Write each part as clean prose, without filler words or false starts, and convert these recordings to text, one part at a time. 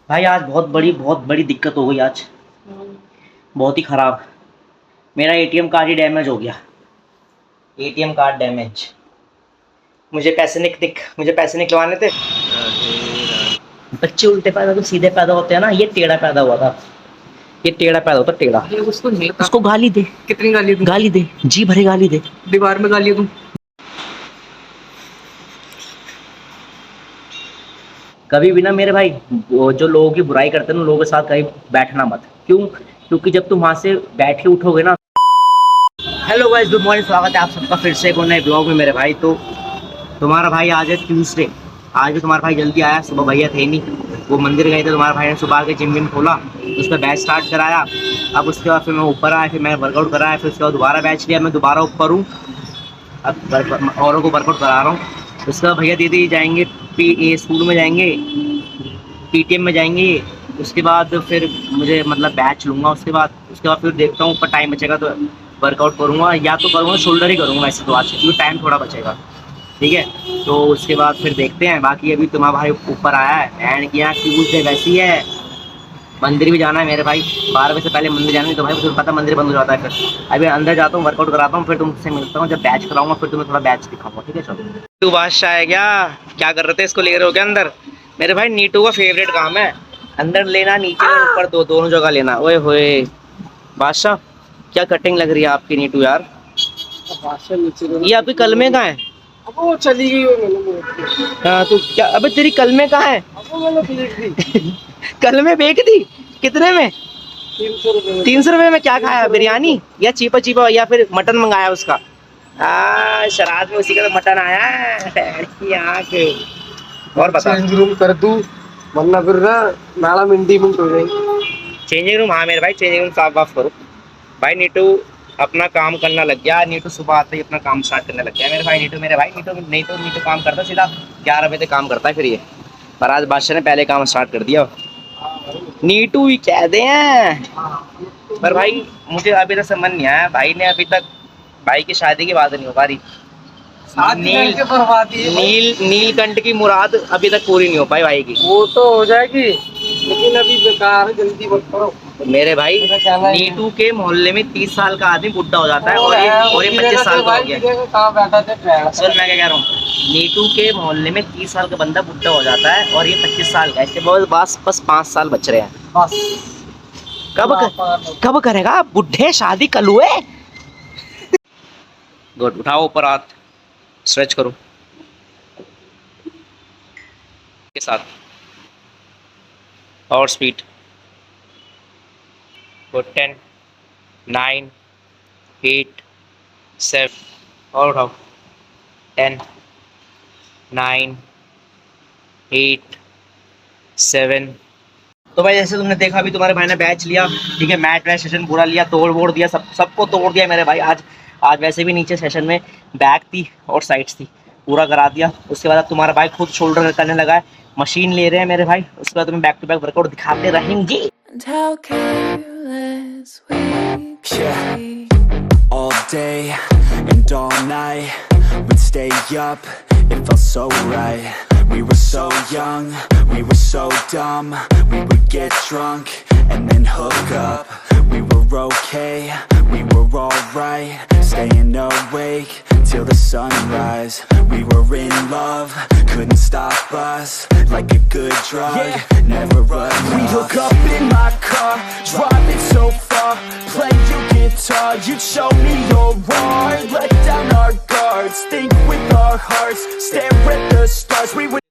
भाई आज बहुत बड़ी दिक्कत हो गई आज। बहुत ही ख़राब। मेरा एटीएम कार्ड ही डैमेज हो गया। ATM card damage. मुझे पैसे निकलवाने थे। बच्चे उल्टे पैदा तो सीधे पैदा होते हैं ना, ये टेढ़ा पैदा हुआ था। ये टेढ़ा पैदा होता टेढ़ा। अरे उसको नहीं था। उसको गाली दे। कितनी गाली दूं? गाली दे, जी भरे गाली दे। दीवार में गाली दूं? कभी भी ना मेरे भाई, वो जो लोगों की बुराई करते हैं ना, लोगों के साथ कहीं बैठना मत। क्यों? क्योंकि जब तुम वहां से बैठ के उठोगे ना। हेलो गाइस, गुड मॉर्निंग, स्वागत है आप सबका फिर से एक और नए ब्लॉग में मेरे भाई। तो तुम्हारा भाई आज है ट्यूसडे। आज भी तुम्हारा भाई जल्दी आया, सुबह भैया थे नहीं, वो मंदिर गए थे। तुम्हारा भाई ने सुबह के जिम विम खोला, उस पर बैच स्टार्ट कराया। अब उसके बाद फिर मैं ऊपर आया, फिर मैं वर्कआउट कराया, फिर उसके बाद दोबारा बैच लिया, मैं दोबारा ऊपर हूँ। अब औरों को वर्कआउट करा रहा हूँ। उसके बाद भैया दीदी जाएंगे स्कूल में जाएंगे, पीटीएम में जाएंगे। उसके बाद फिर मुझे मतलब बैच लूँगा। उसके बाद फिर देखता हूँ, ऊपर टाइम बचेगा तो वर्कआउट करूँगा, या तो करूँगा शोल्डर ही करूँगा वैसे तो आज, क्योंकि टाइम थोड़ा बचेगा। ठीक है, तो उसके बाद फिर देखते हैं। बाकी अभी तुम्हारा भाई ऊपर आया है एंड किया ट्यूसडे वैसी है। मंदिर भी जाना है मेरे भाई, 12 बजे से पहले मंदिर जाना नहीं तो भाई मुझे पता मंदिर बंद हो जाता है। फिर अभी अंदर जाता हूँ, वर्कआउट कराता हूँ, फिर तुमसे मिलता हूँ। जब बैच कराऊंगा फिर तुम्हें थोड़ा बैच दिखाऊंगा। ठीक है, चलो। तू बादशाह है क्या कर रहे थे? इसको ले रहे हो क्या अंदर? मेरे भाई नीटू का फेवरेट काम है अंदर लेना, नीचे और ऊपर दोनों जगह लेना। ओए होए बादशाह, क्या कटिंग लग रही है आपकी नीटू यार। ये आपकी कलमे कहाँ है? अब वो चली गई वो मैंने हाँ तो क्या, अबे तेरी कलमे कहाँ है? अब मैंने बेच दी। कलमे बेच दी? कितने में? 300 रुपए 300 रुपये में क्या खाया? बिरयानी या चीपा चीपा, या फिर मटन मंगाया उसका? शराब में उसी का तो मटन आया है यहाँ के। और बता। चेंज रूम कर दूं वरना फिर ना मैडम इंटीमेंट हो जाएगी। Changing room? हाँ मेरे भाई, चेंजिंग रूम साफ वाफ करो। भाई नीटू अपना काम करना लग गया। नीटू सुबह आते ही अपना काम स्टार्ट करने लग गया मेरे भाई। नीटू नहीं तो नीटू काम करता सीधा 11 बजे तक काम करता है फिर ये। पर आज बादशाह ने पहले काम स्टार्ट कर दिया। नीटू ही कह दे हैं। पर भाई मुझे अभी तक समझ नहीं आया, भाई ने अभी तक, भाई की शादी की बात नहीं हो पा रही। नीलकंठ की मुराद अभी तक पूरी नहीं हो पाई भाई की। वो तो हो जाएगी लेकिन अभी बेकार है, जल्दी मत करो। मेरे भाई नीटू के मोहल्ले में 30 साल का आदमी बुढ़ा हो जाता है और ये 25 साल का हो गया। सुन मैं क्या कह रहा हूँ, नीटू के मोहल्ले में 30 साल का बंदा बुढ़ा हो जाता है और ये 25 साल का। इसके बस 5 साल बच रहे हैं। कब करेगा बुढ़े शादी? कलुए। गुड, उठाओ ऊपर हाथ, स्ट्रेच करो के साथ और स्पीड। गुड। 10 9 8 7 और उठाओ। 10 9 8 7। तो भाई जैसे तुमने देखा, अभी तुम्हारे भाई ने बैच लिया। ठीक है, मैट वैच सेशन पूरा लिया, तोड़ वोड़ दिया, सबको तोड़ दिया मेरे भाई। आज वैसे भी नीचे सेशन में बैक थी और साइड्स थी, पूरा करा दिया। उसके बाद अब तुम्हारा भाई खुद शोल्डर करने लगा है, मशीन ले रहे हैं मेरे भाई। उसके बाद तुम्हें बैक टू बैक वर्कआउट दिखाते रहेंगे। All day and all night, we'd stay up, it felt so right. We were so young, we were so dumb. We would get drunk and then hook up. We were okay, we were alright. Staying awake till the sunrise. We were in love, couldn't stop us. Like a good drug, never enough. We hook up in my car, driving so far. Play your guitar, you'd show me your art. Let down our guards, think with our hearts. Stare at the stars, we would.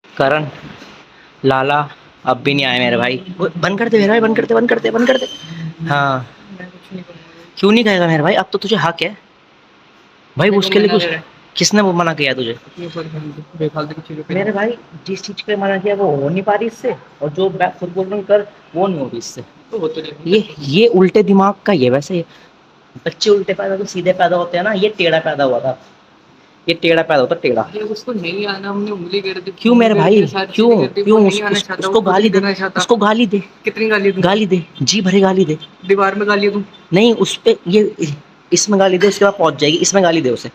करण लाला अब भी नहीं आए मेरे भाई। बंद कर दे मेरे भाई, बंद कर दे। हाँ, क्यों नहीं कहेगा मेरे भाई? अब तो तुझे हक है भाई उसके लिए। कुछ किसने वो मना किया तुझे? मेरे भाई जिस चीज पे मना किया वो हो नहीं पा रही इससे, और जो खुद बोल रहा हूँ कर वो नहीं हो रही इससे। ये उल्टे दिमाग का ये वैसे ये बच्चे उल्टे पैदा तो सीधे पैदा होते हैं ना, ये टेढ़ा पैदा हुआ था। ये टेढ़ा पैदा होता टेढ़ा। उसको नहीं आना, हमने उंगली कर दी। क्यों मेरे भाई? क्यों उसको गाली दे, उसको गाली दे। कितनी गाली दूं? गाली दे, जी भरे गाली दे। दीवार में गाली दूं? नहीं, उस पे ये इसमें गाली दे, उसके बाद पहुंच जाएगी। इसमें गाली दे उसे।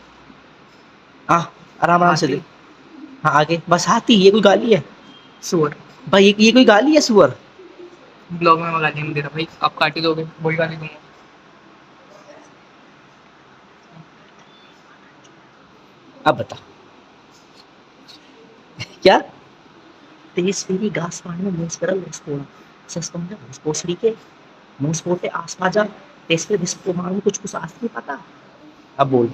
हाँ, आराम से दे। हाँ आगे बस हाथी, ये कोई गाली है? सुअर। भाई ये कोई गाली है सुअर? ब्लॉग में मैं गाली नहीं दे रहा भाई, आप काट ही दोगे, वही गाली दूंगा। अब बता क्या तेज मेरी घास पानी में मूस करा मूस पोड़ा सस तुम जा मूस पोसड़ी के मूस पोटे आस पा जा तेज पे बिस्को मारू कुछ कुछ आस नहीं पाता। अब बोल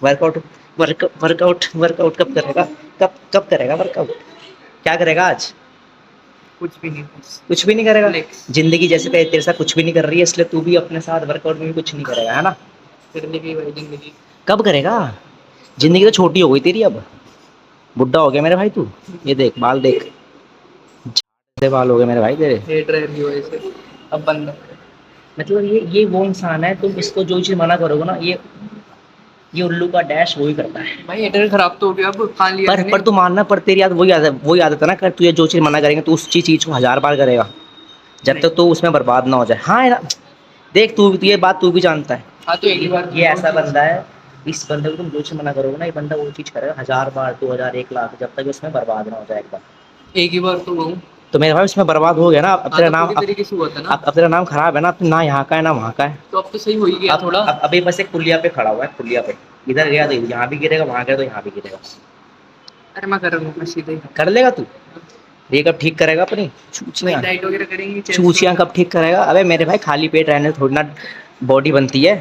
वर्कआउट वर्कआउट वर्कआउट कब करेगा? कब करेगा वर्कआउट? क्या करेगा आज? कुछ भी नहीं बस कुछ भी नहीं करेगा। Relax। जिंदगी जैसे तेरे साथ कुछ भी नहीं कर रही है, इसलिए तू भी अपने साथ वर्कआउट में भी कुछ नहीं करेगा, है ना? करने की भाई जिंदगी। कब करेगा? जिंदगी तो छोटी हो गई तेरी, अब बुढ़ा हो गया मेरे भाई तू। ये देख बाल देख, झाड़ते बाल हो गए मेरे भाई तेरे। हेट रहे की वजह से अब बंद है। मतलब ये वो इंसान है, तुम इसको जो चीज मना करोगे ना, ये उल्लू का डैश वही करता है। भाई एडिटर खराब तो हो गया, अब खा लिया मैंने। पर तू मानना, पर तेरी याद वही आदत है ना, कर तुझे जो चीज मना करेंगे तो उस चीज को 1000 बार करेगा जब तक तो उसमें बर्बाद ना हो जाए। हाँ है ना? देख तू ये बात तू भी जानता है। हाँ तो एक ही बार ये ऐसा बंदा है, इस बंदे को तुम जो चीज मना करोगे ना, ये बंदा वो चीज करेगा 1000 बार, 2000, 1 लाख, जब तक उसमें बर्बाद ना हो जाए एक बार। एक ही बार तो हूँ। तो मेरे भाई उसमें बर्बाद हो गया ना, अब तेरा नाम तरीके से हुआ था ना। अब तेरा नाम खराब है ना, ना यहाँ का है ना वहाँ का है। तो अब तो सही हो ही गया थोड़ा। अब अभी बस एक पुलिया पे खड़ा हुआ है, पुलिया पे इधर गया तो यहाँ भी गिरेगा, वहाँ गया तो यहाँ भी गिरेगा। अरे मैं कर रहा हूँ, मैं सीधे ही कर लेगा तू? ये कब ठीक करेगा अपनी भाई चूचियाँ? डाइट वगैरह करेंगे, चूचियाँ कब ठीक करेगा? अबे मेरे भाई खाली पेट रहने से थोड़ी ना बॉडी बनती है।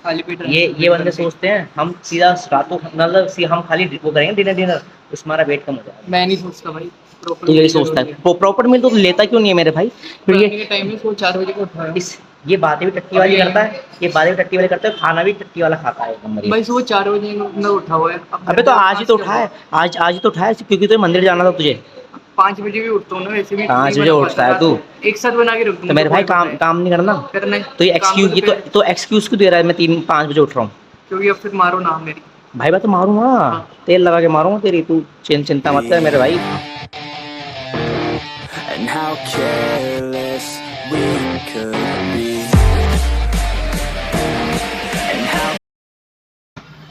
खाली पेट ये बंदे सोचते हैं हम सीधा रातों मतलब हम खाली वो करेंगे डिनर तो हमारा वेट कम हो जाएगा। मैं नहीं सोचता भाई, तो यही सोचता है प्रॉपर मील तो लेता क्यों नहीं है मेरे भाई? फिर ये टाइम में सो 4 बजे को उठा इस ये बातें भी टट्टी वाली करता है, ये बातें भी टट्टी वाली करता है, खाना भी टट्टी वाला खाता है एक नंबर। भाई सुबह 4 बजे में उठा हुआ है। अबे तो आज ही तो उठा है, आज ही तो उठा है क्योंकि तुझे मंदिर जाना था तुझे। 5 बजे भी उठता हूँ ना, वैसे भी 5 बजे उठता है तू? एक साथ बना के रख दूंगा। तो मेरे भाई काम नहीं करना करना है तो ये एक्सक्यूज, ये तो एक्सक्यूज क्यों दे रहा है मैं 5 बजे उठ रहा हूँ? क्योंकि अब फिर मारो ना मेरी। भाई मैं तो मारूंगा, तेल लगा के मारूंगा तेरी, तू चिंता मत कर मेरे भाई। And how careless we could be. And how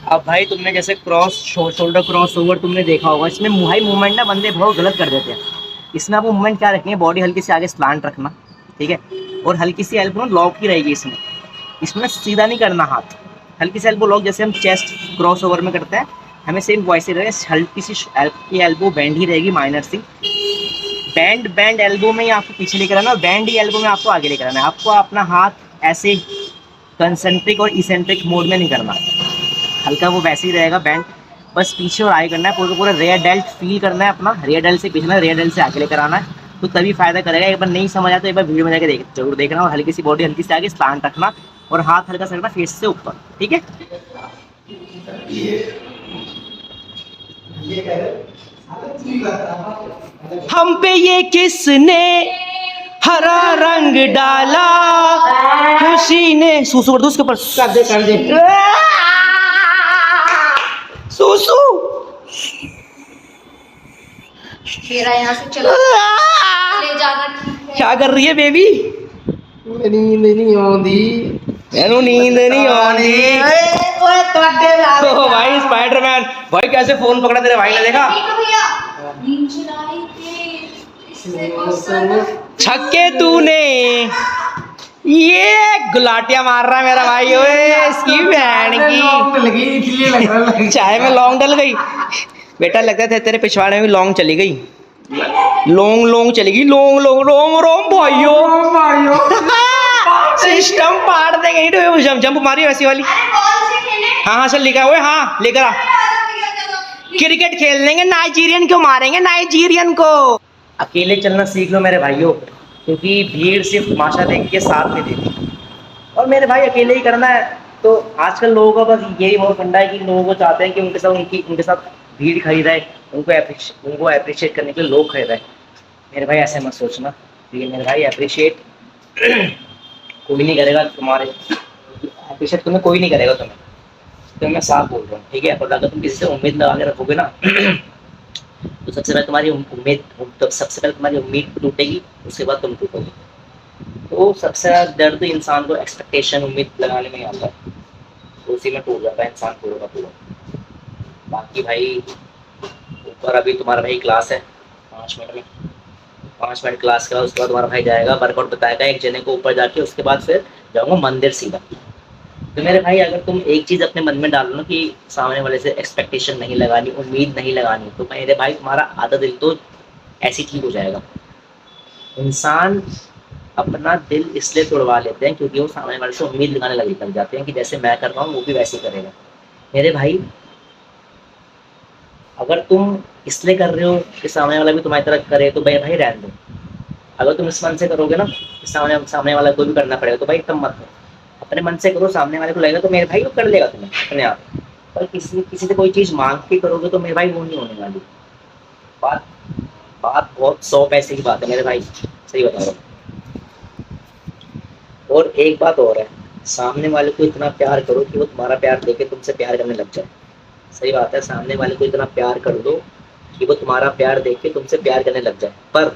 अब भाई तुमने जैसे क्रॉस शोल्डर क्रॉस ओवर तुमने देखा होगा, इसमें भाई मूवमेंट ना बंदे बहुत गलत कर देते हैं। इसमें आपको मूवमेंट क्या रखनी है, बॉडी हल्की से आगे स्लांट रखना, ठीक है, और हल्की सी एल्बो लॉक की रहेगी। इसमें सीधा नहीं करना हाथ, हल्की सी एल्बो लॉक, जैसे हम चेस्ट क्रॉस ओवर में करते हैं हमें सेम वैसे रहेगा, हल्की सी एल्बो बैंड ही रहेगी, माइनर सी बैंड एल्बो में ही आपको पीछे लेकर आना, बैंड ही एल्बो में आपको आगे लेकर आना है। आपको अपना हाथ ऐसे कंसेंट्रिक और इसेंट्रिक मोड में नहीं करना, हल्का वो वैसे ही रहेगा बैंड, बस पीछे और आगे करना है, पूरा पूरा रेयर डेल्ट फील करना है अपना, रेयर डेल्ट से पीछे, रेयर डेल्ट से आगे लेकर आना है, तो तभी फायदा करेगा। एक बार नहीं समझ आया तो एक बार वीडियो में जाकर जरूर देखना, और हल्की सी बॉडी हल्की से आगे स्लांट रखना और हाथ हल्का सा रखना फेस से ऊपर, ठीक है। हम पे ये किसने हरा रंग डाला, खुशी ने सूसू कर दो उसके ऊपर, कर दे सूसू मेरा यहाँ से चले जाना ठीक है। क्या कर रही है बेबी? नींद नहीं आती, मैनू नींद नहीं आती। ओ भाई स्पाइडरमैन भाई कैसे फोन पकड़ा तेरे भाई ने, देखा? देखो भैया, नींद चुराई के इससे मौसम छक्के तूने, ये गुलाटियां मार रहा है मेरा भाई, ओए इसकी बहन की लगी इसलिए लग रहा चाय में लौंग डल गई बेटा, लगता था तेरे पिछवाड़े में भी लौंग चली गई, लौंग चली गई, रोम भाइयों सिस्टम पाड़ देंगे। तो जंप मारी वैसी वाली, बॉल से खेले। हाँ चल लेकर ओए, हाँ लेकर आ, क्रिकेट खेल लेंगे, नाइजीरियन को मारेंगे, नाइजीरियन को। अकेले चलना सीख लो मेरे भाइयों, क्योंकि भीड़ सिर्फ तमाशा देख के साथ में देती, और मेरे भाई अकेले ही करना है। तो आजकल लोगों का बस यही बहुत फंडा है कि लोगों को चाहते हैं कि उनके साथ भीड़ खरीदाए, उनको अप्रिशिएट करने के लिए लोग खरीदाए। मेरे भाई ऐसे मत सोचना, ठीक है मेरे भाई, अप्रिशिएट कोई नहीं करेगा तुम्हारे, अप्रिशिएट तुम्हें कोई नहीं करेगा तुम्हें, तो मैं साफ बोल रहा हूँ, ठीक है। पर अगर तुम किसी से उम्मीद लगा के रखोगे ना तो सबसे पहले तुम्हारी उम्मीद टूटेगी, उसके बाद तुम टूटोगे। तो सबसे ज़्यादा दर्द इंसान को एक्सपेक्टेशन, उम्मीद लगाने में आता है, तो उसी में टूट जाता है इंसान पूरा का पूरा। बाकी भाई ऊपर अभी तुम्हारा भाई क्लास है 5 मिनट में, 5 मिनट क्लास के बाद उसके बाद तुम्हारा भाई जाएगा, वर्कआउट बताएगा एक जने को ऊपर जाके, उसके बाद फिर जाऊँगा मंदिर सीधा। तो मेरे भाई अगर तुम एक चीज़ अपने मन में डाल लो ना कि सामने वाले से एक्सपेक्टेशन नहीं लगानी, उम्मीद नहीं लगानी, तो मेरे भाई तुम्हारा आधा दिल तो ऐसे ठीक हो जाएगा। इंसान अपना दिल इसलिए तोड़वा लेते हैं क्योंकि वो सामने वाले से उम्मीद लगाने लग जाते हैं कि जैसे मैं कर रहा हूँ वो भी वैसे ही करेगा। मेरे भाई अगर तुम इसलिए कर रहे हो कि सामने वाला भी तुम्हारी तरह करे तो भाई भाई रहने दो। अगर तुम इस मन से करोगे ना कि सामने वाला को भी करना पड़ेगा तो भाई तब मत करो। अपने मन से करो, सामने वाले को लगेगा तो मेरे भाई वो कर लेगा तुम्हें अपने आप। पर किसी से कोई चीज़ मांग के करोगे तो मेरे भाई वो नहीं होने वाली। बात बात बहुत 100 पैसे की बात है मेरे भाई, सही बता रहा हूँ। और एक बात और है, सामने वाले को इतना प्यार करो कि वो तुम्हारा प्यार देके तुमसे प्यार करने लग जाए। सही बात है, सामने वाले को इतना प्यार कर दो कि वो तुम्हारा प्यार देख के तुमसे प्यार करने लग जाए। पर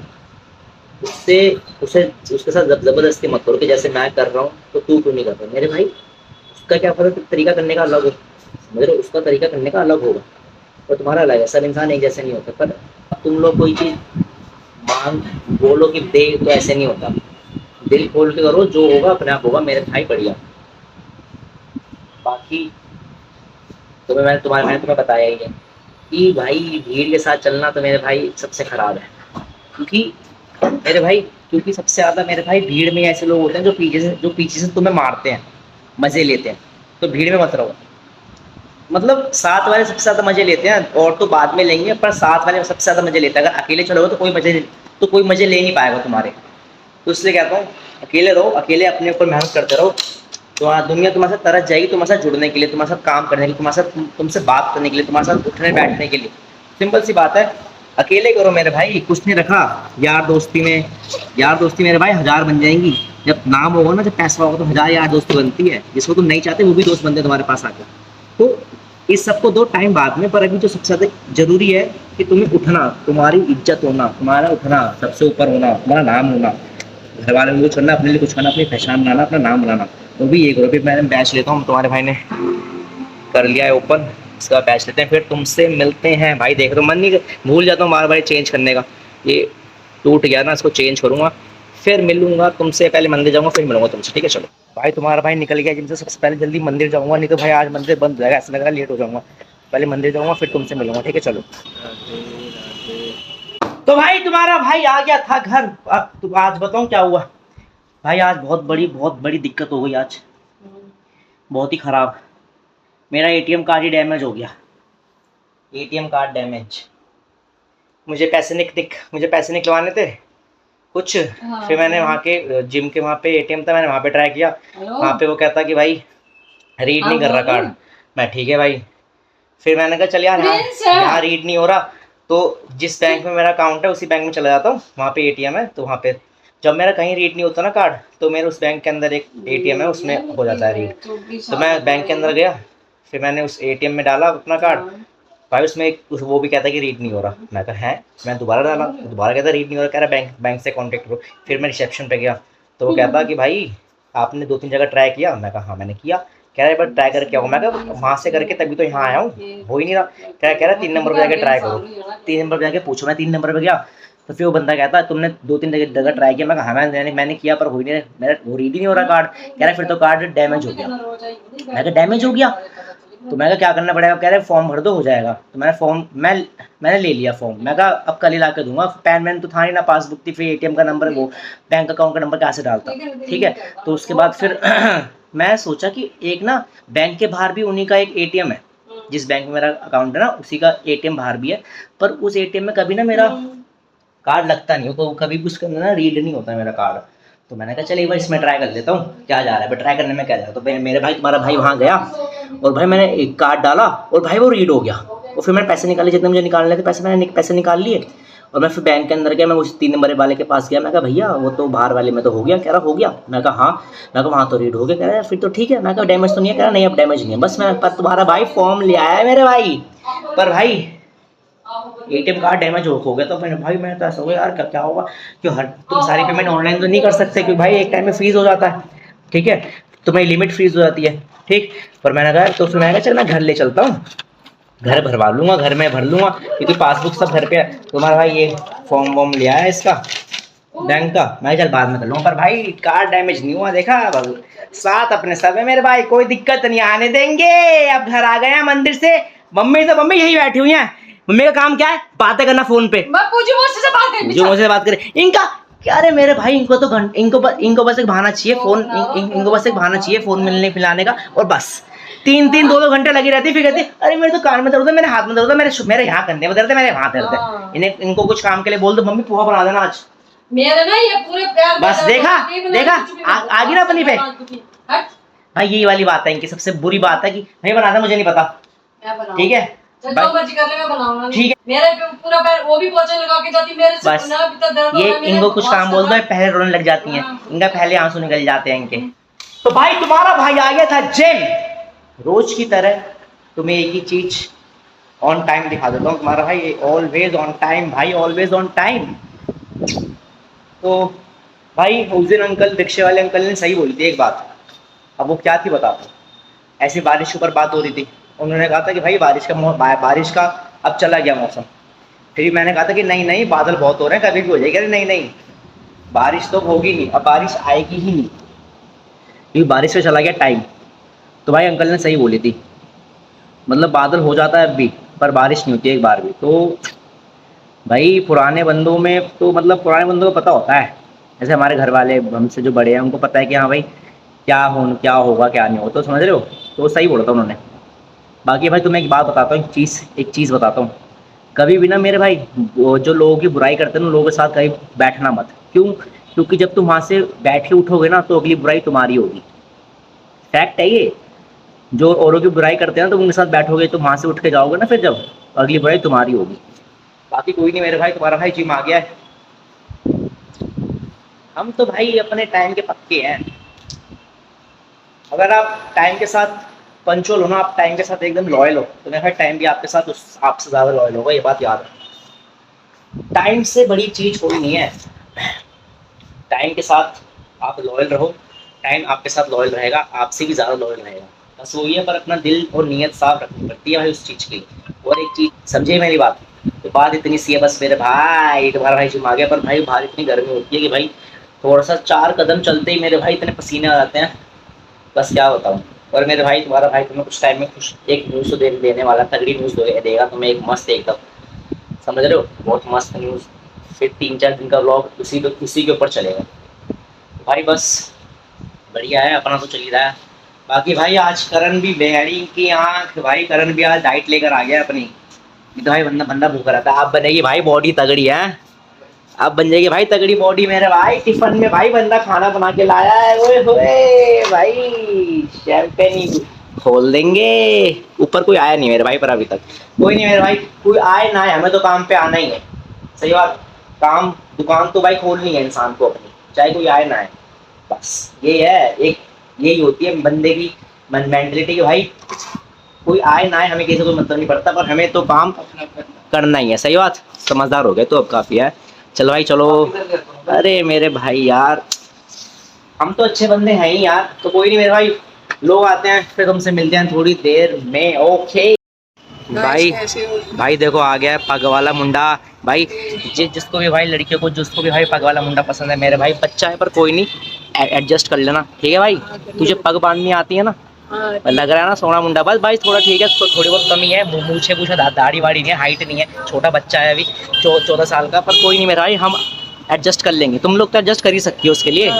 उससे उसे उसके साथ जबरदस्ती मत करो कि जैसे मैं कर रहा हूँ तो तू क्यों नहीं कर रहा। मेरे भाई उसका क्या पता, तरीका करने का अलग हो, समझ रहे हो, उसका तरीका करने का अलग होगा और तुम्हारा अलग है। सब इंसान एक जैसे नहीं होते। पर तुम लोग कोई चीज़ मांग बोलो कि दे तो ऐसे नहीं होता। दिल खोल के करो, जो होगा अपने आप होगा मेरे भाई, बढ़िया। बाकी मैंने तुम्हें बताया ही है कि भाई भीड़ के साथ चलना तो मेरे भाई सबसे खराब है। क्योंकि मेरे भाई सबसे ज़्यादा मेरे भाई भीड़ में ऐसे लोग होते हैं जो पीछे से तुम्हें मारते हैं, मज़े लेते हैं। तो भीड़ में मत रहो। मतलब साथ वाले सबसे ज़्यादा मज़े लेते हैं, और तो बाद में लेंगे, पर साथ वाले सबसे ज़्यादा मज़े लेते हैं। अगर अकेले चलोगे तो कोई मज़े ले नहीं पाएगा तुम्हारे। तो इसलिए कहता हूँ अकेले रहो, अकेले अपने ऊपर मेहनत करते रहो तो दुनिया तुम्हारे साथ तरस जाएगी, तुम्हारे साथ जुड़ने के लिए, तुम्हारे साथ काम करने के लिए, तुम्हारे साथ तुमसे बात करने के लिए, तुम्हारे साथ उठने बैठने के लिए। सिंपल सी बात है, अकेले करो मेरे भाई, कुछ नहीं रखा। यार दोस्ती मेरे भाई 1000 बन जाएंगी। जब नाम होगा ना, जब पैसा होगा तो 1000 यार दोस्ती बनती है। जिसको तुम नहीं चाहते वो भी दोस्त बनते तुम्हारे पास आकर। तो इस सबको दो टाइम बाद में। पर अभी जो सबसे ज़्यादा जरूरी है कि तुम्हें उठना, तुम्हारी इज्जत होना, तुम्हारा उठना, सबसे ऊपर होना, तुम्हारा नाम होना, घर वाले को छोड़ना, अपने लिए कुछ करना, अपनी पहचान बनाना, अपना नाम बनाना। तो भी ये करो। फिर मैं बैच लेता हूँ, तुम्हारे भाई ने कर लिया है ओपन, इसका बैच लेते हैं, फिर तुमसे मिलते हैं भाई। देख रहे हो मन नहीं, भूल जाता हूँ बार बार चेंज करने का, ये टूट गया ना, इसको चेंज करूँगा, फिर मिलूंगा तुमसे। पहले मंदिर जाऊँगा फिर मिलूंगा तुमसे, ठीक है। चलो भाई, तुम्हारा भाई निकल गया जिनसे, सबसे पहले जल्दी मंदिर जाऊँगा, नहीं तो भाई आज मंदिर बंद हो जाएगा, ऐसा लग रहा है लेट हो जाऊँगा। पहले मंदिर जाऊँगा फिर तुमसे मिलूंगा, ठीक है। चलो तो भाई तुम्हारा भाई आ गया था घर। अब आज बताऊँ क्या हुआ भाई। आज बहुत बड़ी दिक्कत हो गई आज, बहुत ही ख़राब। मेरा एटीएम कार्ड ही डैमेज हो गया। एटीएम कार्ड डैमेज, मुझे पैसे निकलवाने थे कुछ। हाँ, फिर मैंने वहाँ के जिम के वहाँ पे एटीएम था, मैंने वहाँ पे ट्राई किया। वहाँ पे वो कहता कि भाई रीड नहीं कर रहा कार्ड। मैं ठीक है भाई। फिर मैंने कहा चल यार यहाँ रीड नहीं हो रहा, तो जिस बैंक में मेरा अकाउंट है उसी बैंक में चला जाता हूँ, वहाँ पे एटीएम है। तो वहाँ पे जब मेरा कहीं रीड नहीं होता ना कार्ड, तो मेरे उस बैंक के अंदर एक एटीएम है, उसमें हो जाता है रीड। तो मैं बैंक के अंदर गया, फिर मैंने उस एटीएम में डाला अपना कार्ड। भाई उसमें वो भी कहता कि रीड नहीं हो रहा। मैं कहा है, मैं दोबारा डाला, दोबारा कहता रीड नहीं हो रहा। कह रहा बैंक से कांटेक्ट करो। फिर मैं रिसेप्शन पे गया तो वो कहता कि भाई आपने 2-3 जगह ट्राई किया। मैं कहा हाँ मैंने किया। कह रहा है बट ट्राई करके आओ। मैं कहा वहाँ से करके तभी तो यहाँ आया हूँ, हो ही नहीं रहा। कह रहा 3 नंबर पर जाके ट्राई करो। 3 नंबर पर जाके पूछो। मैं 3 नंबर पर गया तो फिर वो बंदा कहता तुमने 2-3 जगह ट्राई किया। मैं कहा हाँ मैंने किया, पर हो ही नहीं, मेरा वो रीड ही नहीं हो रहा कार्ड। कह रहा फिर तो कार्ड डैमेज हो गया। मैं कहा डैमेज हो गया, तो मैं कहा क्या करना पड़ेगा। कह रहे फॉर्म भर दो, हो जाएगा। तो मैंने ले लिया फॉर्म। मैं कहा अब कल ही ला के दूंगा। पैन वैन तो था नहीं ना, पासबुक थी, फिर एटीएम का नंबर, वो बैंक अकाउंट का नंबर कैसे डालता, ठीक है। तो उसके बाद फिर मैं सोचा कि एक ना बैंक के बाहर भी उन्हीं का एक एटीएम है, जिस बैंक में मेरा अकाउंट है ना उसी का एटीएम बाहर भी है। पर उस एटीएम में कभी ना मेरा कार्ड लगता नहीं हो, तो कभी भी उसके अंदर ना रीड नहीं होता मेरा कार्ड। तो मैंने कहा चल एक बार इसमें ट्राई कर लेता हूँ क्या जा रहा है। ट्राई करने में क्या जा रहा है। तो मेरे भाई तुम्हारा भाई वहाँ गया और भाई मैंने एक कार्ड डाला और भाई वो रीड हो गया। और फिर मैंने पैसे निकाले, जितने मुझे निकालने थे पैसे निकाल लिए। और मैं फिर बैंक के अंदर गया, मैं उस 3 नंबर वाले के पास गया। मैं कहा भैया वो तो बाहर वाले में तो हो गया। कह रहा हो गया। मैं कहा हाँ। मैं कहा वहाँ तो रीड हो गया। कह रहा है फिर तो ठीक है। मैं कहा डैमेज तो नहीं है। कह रहा नहीं अब डैमेज नहीं है। बस मैं पर तुम्हारा भाई फॉर्म ले आया है मेरे भाई, पर भाई एटीएम कार्ड डैमेज हो गया। तो मैंने भाई मैं तो ऐसा हो गया यार क्या होगा, क्यों तुम सारी पेमेंट ऑनलाइन तो नहीं कर सकते, क्योंकि भाई एक टाइम में फ्रीज हो जाता है, ठीक है। तुम्हारी लिमिट फ्रीज हो जाती है, ठीक। पर मैंने कहा तो फिर मैंने कहा चल मैं घर ले चलता हूँ, घर भरवा लूँगा, घर में भर लूँगा, क्योंकि पासबुक सब घर पे है। तुम्हारा भाई ये फॉर्म ले आया इसका, बैंक का मैं चल बाद में कर लूँगा, पर भाई कार डैमेज नहीं हुआ, देखा साथ अपने सब है मेरे भाई, कोई दिक्कत नहीं आने देंगे। अब घर आ गए हैं मंदिर से, मम्मी तो मम्मी यही बैठी हुई हैं। मम्मी का काम क्या है? बातें करना फोन पे। मैं पूछू मुझसे से बात कर, जो मुझसे बात करे इनका क्या रे मेरे भाई, इनको तो इनको बस एक बहाना चाहिए फोन, इनको बस एक बहाना चाहिए फोन मिलने पिलाने का, और बस 3-2 घंटे लगी रहती, फिर कहती अरे मेरे तो कान में दर्द है, मेरे हाथ में दर्द है, मेरे यहाँ कंधे में दर्द है, मेरे वहाँ दर्द है। इन्हें इनको कुछ काम के लिए बोल दो, मम्मी पोहा बना देना आज। मेरे ना ये पूरे पैर बस देखा आ गई ना अपनी पे। भाई यही वाली बात है इनकी, सबसे बुरी बात है कि नहीं बनाता, मुझे नहीं पता, ठीक है जो मर्जी कर ले मैं बनाऊंगा, ठीक है। मेरे पे पूरा पैर वो भी पोछे लगा के जाती, मेरे से बस ना अभी तक दर्द हो ये रहा है, मेरे इनको कुछ बहुत काम बोल दो, समय- पहले रोने लग जाती हैं, इनका पहले आंसू निकल जाते हैं इनके। तो भाई तुम्हारा भाई आ गया था जिम, रोज की तरह तुम्हें एक ही चीज ऑन टाइम दिखा देता हूँ, तुम्हारा भाई ऑलवेज ऑन टाइम, भाई ऑलवेज ऑन टाइम। तो भाई उस दिन अंकल, रिक्शे वाले अंकल ने सही बोली थी एक बात, अब वो क्या थी बताता हूँ। ऐसी बारिश के ऊपर बात हो रही थी, उन्होंने कहा था कि भाई बारिश का अब चला गया मौसम, फिर मैंने कहा था कि नहीं नहीं बादल बहुत हो रहे हैं, कभी भी हो जाएगी। अरे नहीं नहीं बारिश तो होगी नहीं, अब बारिश आएगी ही नहीं, क्योंकि बारिश से चला गया टाइम। तो भाई अंकल ने सही बोली थी, मतलब बादल हो जाता है अब भी, पर बारिश नहीं होती एक बार भी। तो भाई पुराने बंदों में तो मतलब पुराने बंदों को पता होता है, जैसे हमारे घर वाले हमसे जो बड़े हैं उनको पता है कि हाँ भाई क्या होगा क्या नहीं होगा, तो समझ रहे हो। तो सही बोला था उन्होंने। बाकी भाई तुम्हें एक बात बताता हूँ, एक चीज़ बताता हूँ, कभी भी ना मेरे भाई वो जो लोगों की बुराई करते हैं ना, लोगों के साथ कभी बैठना मत। क्यों? क्योंकि जब तुम वहाँ से बैठ के उठोगे ना तो अगली बुराई तुम्हारी होगी। फैक्ट है ये, जो औरों की बुराई करते हैं ना, तुम उनके साथ बैठोगे तो वहाँ से उठ के जाओगे ना, फिर जब अगली बुराई तुम्हारी होगी। बाकी कोई नहीं मेरे भाई, तुम्हारा भाई जिम आ गया है। हम तो भाई अपने टाइम के पक्के हैं, अगर आप टाइम के साथ पंचुअल हो ना, आप टाइम के साथ एकदम लॉयल हो, तो मेरा भाई टाइम भी आपके साथ आपसे ज़्यादा लॉयल होगा, ये बात याद है। टाइम से बड़ी चीज़ कोई नहीं है, टाइम के साथ आप लॉयल रहो, टाइम आपके साथ लॉयल रहेगा, आपसे भी ज़्यादा लॉयल रहेगा। बस वही है, पर अपना दिल और नीयत साफ रखनी पड़ती है भाई उस चीज़ की। और एक चीज़ समझे मेरी बात, तो बात इतनी सी है बस मेरे भाई, तुम्हारा भाई जिम आ गया, पर भाई बाहर इतनी गर्मी होती है कि भाई थोड़ा सा 4 कदम चलते ही मेरे भाई इतने पसीने आ जाते हैं, बस क्या बताऊँ। और मेरे भाई तुम्हारा भाई तुम्हें कुछ टाइम में कुछ एक न्यूज़ तो देने वाला, तगड़ी न्यूज़ देगा तुम्हें, एक मस्त एकदम, समझ रहे हो, बहुत मस्त न्यूज़। फिर 3-4 दिन का व्लॉग उसी के ऊपर चलेगा भाई। बस बढ़िया है, अपना तो चल ही रहा है। बाकी भाई आज करण भी बेहड़ी की आँख, भाई करण भी आज डाइट लेकर आ गया अपनी। ये तो भाई बंदा भूखा रहता है, आप बनेगी भाई बॉडी तगड़ी है, अब बन जाएगी भाई तगड़ी बॉडी मेरे भाई। टिफिन में भाई बंदा खाना बना के लाया है, ओए होए भाई शैंपेन खोल देंगे। ऊपर कोई आया नहीं मेरे भाई, पर अभी तक कोई नहीं मेरे भाई, कोई आए ना आए हमें तो काम पे आना ही है। सही बात, काम दुकान तो भाई खोलनी है इंसान को अपनी, चाहे कोई आए ना आए, बस ये है, एक यही होती है बंदे की मेंटलिटी कि भाई कोई आए ना आए हमें किसी को मतलब नहीं पड़ता, पर हमें तो काम करना ही है। सही बात, समझदार हो गए तो अब काफ़ी है। चलो भाई चलो, अरे मेरे भाई यार हम तो अच्छे बंदे हैं ही यार। तो कोई नहीं मेरे भाई, लोग आते हैं फिर तुमसे मिलते हैं थोड़ी देर में, ओके भाई देखो आ गया है पग वाला मुंडा भाई। जिसको भी भाई लड़कियों को जिसको भी भाई पग वाला मुंडा पसंद है मेरे भाई, बच्चा है पर कोई नहीं एडजस्ट कर लेना, ठीक है भाई। तुझे पग बांधनी आती है ना, लग रहा है ना सोना मुंडा, बस भाई थोड़ा ठीक है, तो थोड़ी बहुत कमी है, मूछे दाढ़ी वाड़ी नहीं है, हाइट नहीं है, छोटा बच्चा है अभी 14 साल का, पर कोई नहीं मेरा भाई, हम एडजस्ट कर लेंगे। तुम लोग तो एडजस्ट कर ही सकती हो उसके लिए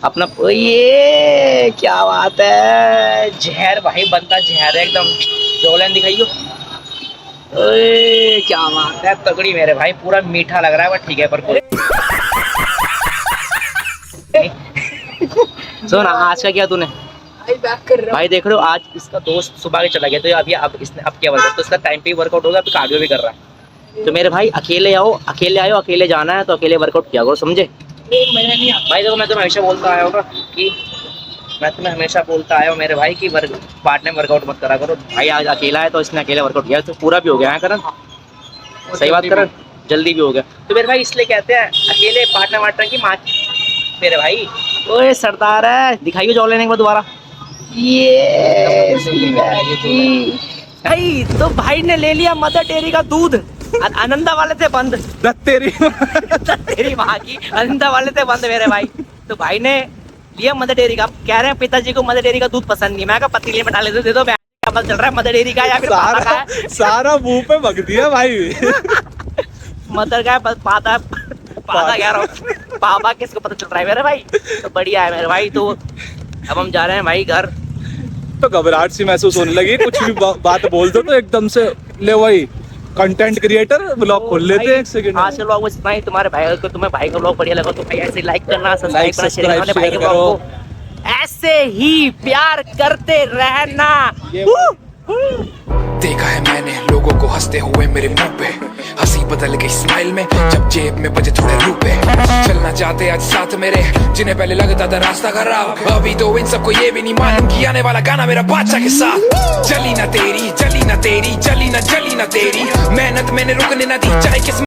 अपना। ये क्या बात है, जहर भाई बनता जहर है एकदम, जोलन दिखाइयो। ओए क्या बात है, तगड़ी मेरे भाई, पूरा मीठा लग रहा है बट ठीक है, पर कोई सुन आज का क्या तूने भाई देख रहे हो, आज इसका दोस्त सुबह के चला गया, तो अभी अब इसने अब क्या बोलता है, तो इसका टाइम पे वर्कआउट होगा, अभी कार्डियो भी कर रहा है। तो मेरे भाई अकेले आयो, अकेले जाना है तो अकेले वर्कआउट किया करो, समझे। एक महीना नहीं भाई, देखो मैं तुम्हें हमेशा बोलता आया हूँ कि मेरे भाई कि पार्टनर वर्कआउट मत करा करो। भाई आज अकेला है तो इसने अकेले वर्कआउट किया, तो पूरा भी हो गया है करण, सही बात करण, जल्दी भी हो गया। तो मेरे भाई इसलिए कहते हैं अकेले पार्टनर की माँ मेरे भाई। ओए सरदार है, दिखाइए जॉब लेने के बाद दोबारा। ये भाई तो भाई ने ले लिया मदर डेयरी का दूध। अनंदा वाले थे बंद। तेरी तेरी माँ की, अनंदा वाले थे बंद मेरे भाई। तो भाई ने लिया मदर डेयरी का। कह रहे हैं पिताजी को मदर डेयरी का दूध पसंद नहीं। मैं कहा पतीले में डाले दे दो। क्या पता चल रहा है मदर डेयरी का या फिर पापा का है। सारा मुंह पे बग दिया भाई। मदर का है, पापा कह रहा हूँ, पापा किसको पता चल रहा है मेरे भाई। तो बढ़िया है मेरे भाई। तो अब हम जा रहे हैं भाई घर। तो घबराहट सी महसूस होने लगी, कुछ भी बात बोल दो तो एकदम से ले वही कंटेंट क्रिएटर ब्लॉग खोल लेते हैं एक सेकंड। आज के ब्लॉग में इतना ही। तुम्हारे भाई को, तुम्हें भाई का ब्लॉग बढ़िया लगा तो भाई ऐसे लाइक करना, सब्सक्राइब करना, शेयर करना। भाई के ब्लॉग को ऐसे ही प्यार करते रहना। देखा है मैंने लोगों को हंसते हुए मेरे मुंह पे, हंसी बदल गई स्माइल में जब जेब में बजे थोड़े रुपए। चलना चाहते आज साथ मेरे, जिन्हें पहले लगता था रास्ता खराब, अभी तो इन सबको ये भी नहीं मालूम कि आने वाला गाना मेरा बादशाह के साथ। चली ना तेरी, चली ना तेरी, चली ना तेरी मेहनत मैंने रुकने ना दी, चाहे किस